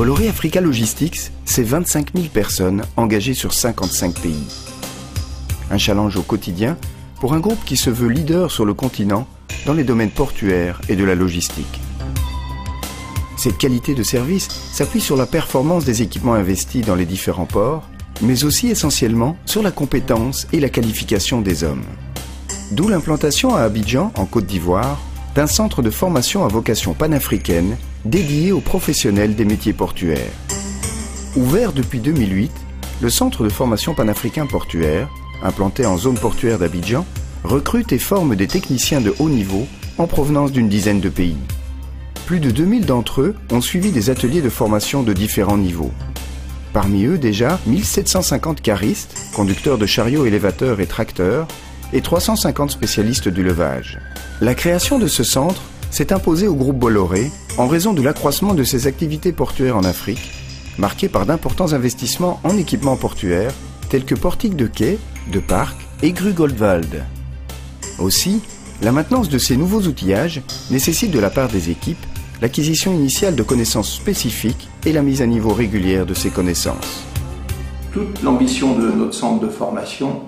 Bolloré Africa Logistics, c'est 25 000 personnes engagées sur 55 pays. Un challenge au quotidien pour un groupe qui se veut leader sur le continent dans les domaines portuaires et de la logistique. Cette qualité de service s'appuie sur la performance des équipements investis dans les différents ports, mais aussi essentiellement sur la compétence et la qualification des hommes. D'où l'implantation à Abidjan, en Côte d'Ivoire, d'un centre de formation à vocation panafricaine dédié aux professionnels des métiers portuaires. Ouvert depuis 2008, le centre de formation panafricain portuaire, implanté en zone portuaire d'Abidjan, recrute et forme des techniciens de haut niveau en provenance d'une dizaine de pays. Plus de 2000 d'entre eux ont suivi des ateliers de formation de différents niveaux. Parmi eux déjà 1750 caristes, conducteurs de chariots élévateurs et tracteurs, et 350 spécialistes du levage. La création de ce centre s'est imposée au groupe Bolloré en raison de l'accroissement de ses activités portuaires en Afrique, marqué par d'importants investissements en équipements portuaires tels que portiques de quai, de parcs et grues Goldwald. Aussi, la maintenance de ces nouveaux outillages nécessite de la part des équipes l'acquisition initiale de connaissances spécifiques et la mise à niveau régulière de ces connaissances. Toute l'ambition de notre centre de formation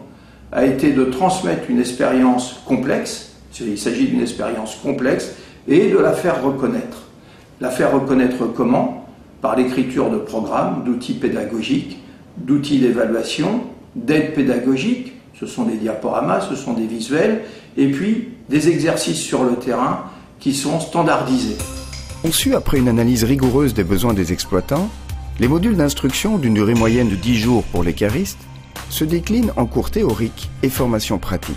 a été de transmettre une expérience complexe, il s'agit d'une expérience complexe, et de la faire reconnaître. La faire reconnaître comment? Par l'écriture de programmes, d'outils pédagogiques, d'outils d'évaluation, d'aides pédagogiques, ce sont des diaporamas, ce sont des visuels, et puis des exercices sur le terrain qui sont standardisés. Conçus après une analyse rigoureuse des besoins des exploitants, les modules d'instruction d'une durée moyenne de 10 jours pour les caristes se déclinent en cours théoriques et formations pratiques.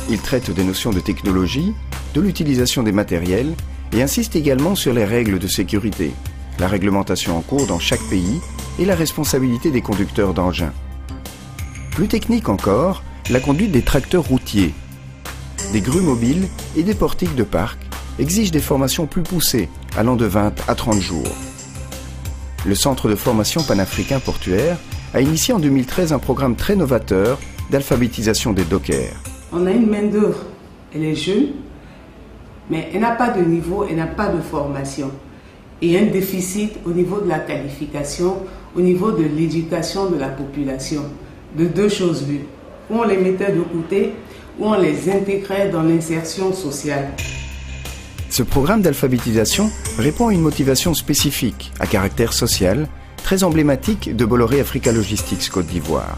Ils traitent des notions de technologie, de l'utilisation des matériels et insistent également sur les règles de sécurité, la réglementation en cours dans chaque pays et la responsabilité des conducteurs d'engins. Plus technique encore, la conduite des tracteurs routiers, des grues mobiles et des portiques de parc exigent des formations plus poussées, allant de 20 à 30 jours. Le Centre de formation panafricain portuaire a initié en 2013 un programme très novateur d'alphabétisation des dockers. On a une main-d'œuvre, elle est jeune, mais elle n'a pas de niveau, elle n'a pas de formation. Et il y a un déficit au niveau de la qualification, au niveau de l'éducation de la population, de deux choses vues. Ou on les mettait de côté, ou on les intégrait dans l'insertion sociale. Ce programme d'alphabétisation répond à une motivation spécifique, à caractère social, très emblématique de Bolloré Africa Logistics Côte d'Ivoire.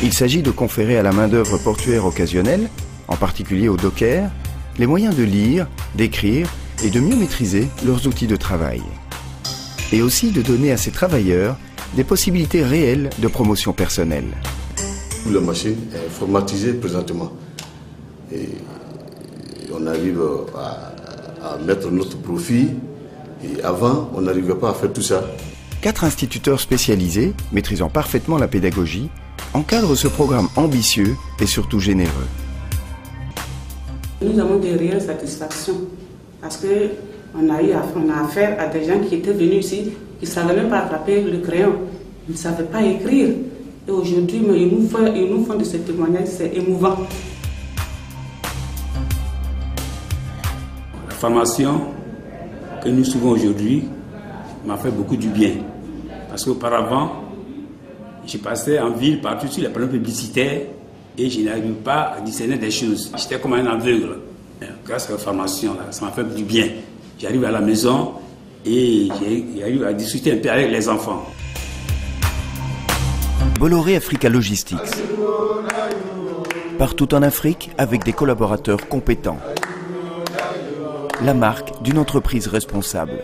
Il s'agit de conférer à la main-d'œuvre portuaire occasionnelle, en particulier aux dockers, les moyens de lire, d'écrire et de mieux maîtriser leurs outils de travail. Et aussi de donner à ces travailleurs des possibilités réelles de promotion personnelle. La machine est formatisée présentement. Et on arrive à mettre notre profit. Et avant, on n'arrivait pas à faire tout ça. 4 instituteurs spécialisés, maîtrisant parfaitement la pédagogie, encadrent ce programme ambitieux et surtout généreux. Nous avons des réelles satisfactions parce qu'on a affaire à des gens qui étaient venus ici, qui ne savaient même pas attraper le crayon, ils ne savaient pas écrire. Et aujourd'hui, ils nous font de ce témoignage, c'est émouvant. La formation que nous suivons aujourd'hui m'a fait beaucoup du bien. Parce qu'auparavant, je passais en ville partout sur les panneaux publicitaires et je n'arrivais pas à discerner des choses. J'étais comme un aveugle. Grâce à la formation, là, ça m'a fait du bien. J'arrive à la maison et j'arrive à discuter un peu avec les enfants. Bolloré Africa Logistics. Partout en Afrique avec des collaborateurs compétents. La marque d'une entreprise responsable.